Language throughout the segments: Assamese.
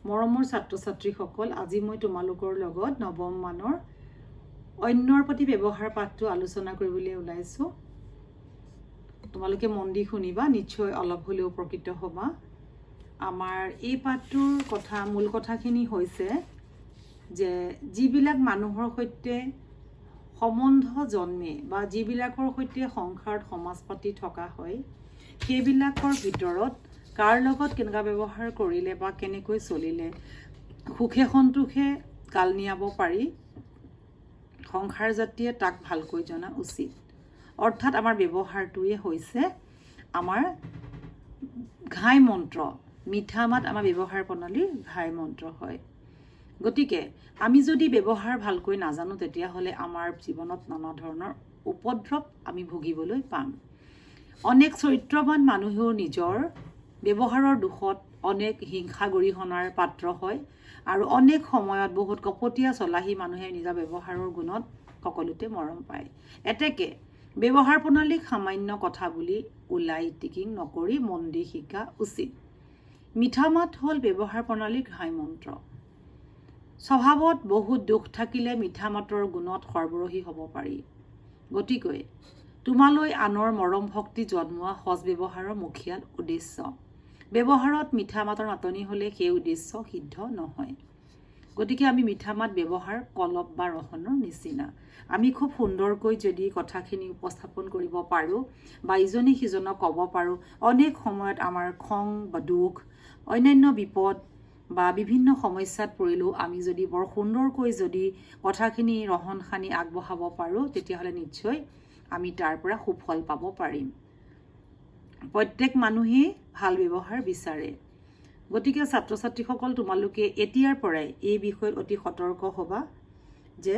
মৰমৰ ছাত্ৰ-ছাত্ৰীসকল, আজি মই তোমালোকৰ লগত নৱম মানৰ অন্যৰ প্ৰতি ব্যৱহাৰ পাঠটো আলোচনা কৰিবলৈ ওলাইছোঁ। তোমালোকে মন দি শুনিবা, নিশ্চয় অলপ হ'লেও উপকৃত হ'বা। আমাৰ এই পাঠটোৰ মূল কথাখিনি হৈছে যে যিবিলাক মানুহৰ সৈতে সম্বন্ধ জন্মে বা যিবিলাকৰ সৈতে সংসাৰত সমাজ পাতি থকা হয়, সেইবিলাকৰ ভিতৰত কাৰ লগত কেনেকুৱা ব্যৱহাৰ কৰিলে বা কেনেকৈ চলিলে সুখে সন্তোষে কাল নিয়াব পাৰি, সংসাৰ জাতিয়ে তাক ভালকৈ জনা উচিত। অৰ্থাৎ আমাৰ ব্যৱহাৰটোৱে হৈছে আমাৰ ঘাই মন্ত্ৰ, মিঠা মাত আমাৰ ব্যৱহাৰ প্ৰণালীৰ ঘাই মন্ত্ৰ হয়। গতিকে আমি যদি ব্যৱহাৰ ভালকৈ নাজানো, তেতিয়াহ'লে আমাৰ জীৱনত নানা ধৰণৰ উপদ্ৰৱ আমি ভুগিবলৈ পাম। অনেক চৰিত্ৰৱান মানুহেও নিজৰ ব্যৱহাৰৰ দোষত অনেক হিংসা গৰিহণাৰ পাত্ৰ হয়, আৰু অনেক সময়ত বহুত কপটীয়া চলাহী মানুহে নিজৰ ব্যৱহাৰৰ গুণত সকলোতে মৰম পায়। এতেকে ব্যৱহাৰ প্ৰণালীক সামান্য কথা বুলি ওলাই টিকিং নকৰি মন দি শিকা উচিত। মিঠা মাত হ'ল ব্যৱহাৰ প্ৰণালীৰ ঘাই মন্ত্ৰ। স্বভাৱত বহুত দুখ থাকিলে মিঠা মাতৰ গুণত সৰ্বৰহী হ'ব পাৰি। গতিকে তোমালৈ আনৰ মৰম ভক্তি জন্মোৱা সজ ব্যৱহাৰৰ মুখিয়াল উদ্দেশ্য। ব্যৱহাৰত মিঠা মাতৰ নাটনি হ'লে সেই উদ্দেশ্য সিদ্ধ নহয়। গতিকে আমি মিঠা মাত ব্যৱহাৰ কলপ বা ৰহনৰ নিচিনা। আমি খুব সুন্দৰকৈ যদি কথাখিনি উপস্থাপন কৰিব পাৰোঁ বা ইজনে সিজনক ক'ব পাৰোঁ, অনেক সময়ত আমাৰ খং বা দুখ, অন্যান্য বিপদ বা বিভিন্ন সমস্যাত পৰিলেও আমি যদি বৰ সুন্দৰকৈ যদি কথাখিনি ৰহন সানি আগবঢ়াব পাৰোঁ, তেতিয়াহ'লে নিশ্চয় আমি তাৰ পৰা সুফল পাব পাৰিম। প্ৰত্যেক মানুহেই ভাল ব্যৱহাৰ বিচাৰে। গতিকে ছাত্ৰ ছাত্ৰীসকল, তোমালোকে এতিয়াৰ পৰাই এই বিষয়ত অতি সতৰ্ক হ'বা যে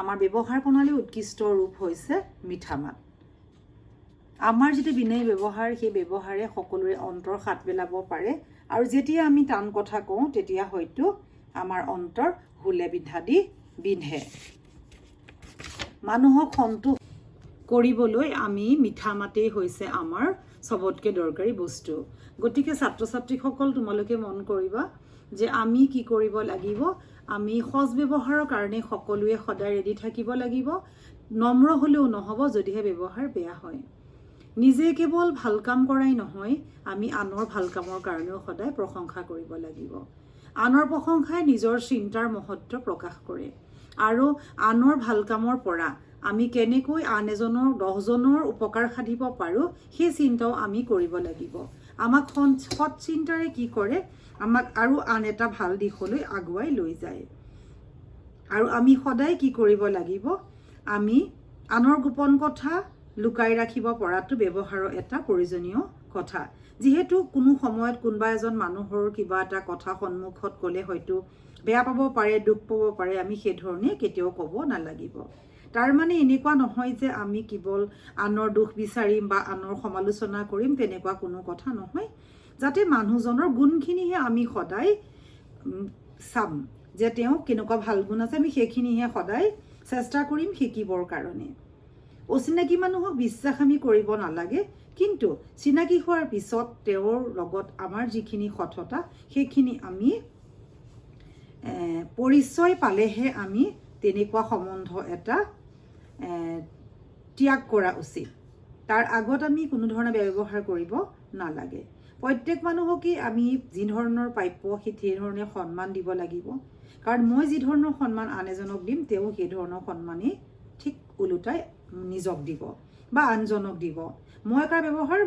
আমাৰ ব্যৱহাৰ প্ৰণালীৰ উৎকৃষ্ট ৰূপ হৈছে মিঠা মাত। আমাৰ যিটো বিনয়ী ব্যৱহাৰ, সেই ব্যৱহাৰে সকলোৰে অন্তৰ সাত পেলাব পাৰে, আৰু যেতিয়া আমি টান কথা কওঁ তেতিয়া হয়তো আমাৰ অন্তৰ হুলে বিন্ধা দি বিন্ধে। মানুহক সন্তোষ কৰিবলৈ আমি মিঠা মাতেই হৈছে আমাৰ চবতকৈ দৰকাৰী বস্তু। গতিকে ছাত্ৰ ছাত্ৰীসকল, তোমালোকে মন কৰিবা যে আমি কি কৰিব লাগিব। আমি সজ ব্যৱহাৰৰ কাৰণে সকলোৱে সদায় ৰেডি থাকিব লাগিব। নম্ৰ হ'লেও নহ'ব যদিহে ব্যৱহাৰ বেয়া হয়। নিজে কেৱল ভাল কাম কৰাই নহয়, আমি আনৰ ভাল কামৰ কাৰণেও সদায় প্ৰশংসা কৰিব লাগিব। আনৰ প্ৰশংসাই নিজৰ চিন্তাৰ মহত্ব প্ৰকাশ কৰে, আৰু আনৰ ভাল কামৰ পৰা আমি কেনেকৈ আন এজনৰ 10জনৰ উপকাৰ সাধিব পাৰোঁ সেই চিন্তাও আমি কৰিব লাগিব। আমাক সৎ চিন্তাৰে কি কৰে, আমাক আৰু আন এটা ভাল দিশলৈ আগুৱাই লৈ যায়। আৰু আমি সদায় কি কৰিব লাগিব, আমি আনৰ গোপন কথা লুকাই ৰাখিব পৰাটো ব্যৱহাৰৰ এটা প্ৰয়োজনীয় কথা। যিহেতু কোনো সময়ত কোনোবা এজন মানুহৰ কিবা এটা কথা সন্মুখত ক'লে হয়তো বেয়া পাব পাৰে, দুখ পাব পাৰে, আমি সেইধৰণে কেতিয়াও ক'ব নালাগিব। তাৰ মানে এনেকুৱা নহয় যে আমি কেৱল আনৰ দুখ বিচাৰিম বা আনৰ সমালোচনা কৰিম, তেনেকুৱা কোনো কথা নহয়। যাতে মানুহজনৰ গুণখিনিহে আমি সদায় চাম, যে তেওঁ কেনেকুৱা ভাল গুণ আছে, আমি সেইখিনিহে সদায় চেষ্টা কৰিম শিকিবৰ কাৰণে। অচিনাকি মানুহক বিশ্বাস আমি কৰিব নালাগে, কিন্তু চিনাকি হোৱাৰ পিছত তেওঁৰ লগত আমাৰ যিখিনি সঠতা, সেইখিনি আমি পৰিচয় পালেহে আমি তেনেকুৱা সম্বন্ধ এটা ত্যাগ কৰা উচিত। তাৰ আগত আমি কোনো ধৰণৰ ব্যৱহাৰ কৰিব নালাগে। প্ৰত্যেক মানুহকেই আমি যি ধৰণৰ প্ৰাপ্য সেই ধৰণে সন্মান দিব লাগিব। কাৰণ মই যি ধৰণৰ সন্মান আন এজনক দিম, তেওঁ সেই ধৰণৰ সন্মানেই ঠিক ওলোটাই নিজক দিব বা আনজনক দিব। মই কৰা ব্যৱহাৰ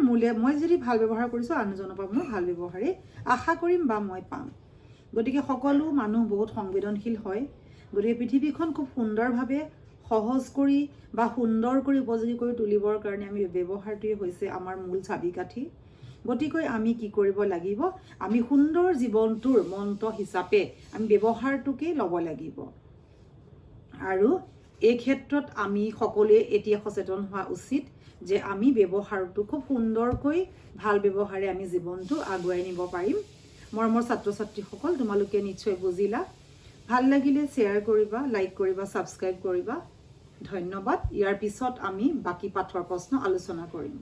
মই যদি ভাল ব্যৱহাৰ কৰিছোঁ, আনজনৰ পৰা মই ভাল ব্যৱহাৰেই আশা কৰিম বা মই পাম। গতিকে সকলো মানুহ বহুত সংবেদনশীল হয়। গতিকে পৃথিৱীখন খুব সুন্দৰভাৱে সহজ কৰি বা সুন্দৰ কৰি উপযোগী কৰি তুলিবৰ কাৰণে আমি ব্যৱহাৰটোৱে হৈছে আমাৰ মূল চাবিকাঠি। গতিকে আমি কি কৰিব লাগিব, আমি সুন্দৰ জীৱনটোৰ মন্ত্ৰ হিচাপে আমি ব্যৱহাৰটোকে ল'ব লাগিব। আৰু এই ক্ষেত্ৰত আমি সকলোৱে এতিয়া সচেতন হোৱা উচিত যে আমি ব্যৱহাৰটো খুব সুন্দৰকৈ ভাল ব্যৱহাৰে আমি জীৱনটো আগুৱাই নিব পাৰিম। মৰমৰ ছাত্ৰ ছাত্ৰীসকল, তোমালোকে নিশ্চয় বুজিলা। ভাল লাগিলে শ্বেয়াৰ কৰিবা, লাইক কৰিবা, ছাবস্ক্ৰাইব কৰিবা। ধন্যবাদ। ইয়াৰ পিছত আমি বাকী পাঠৰ প্ৰশ্ন আলোচনা কৰিম।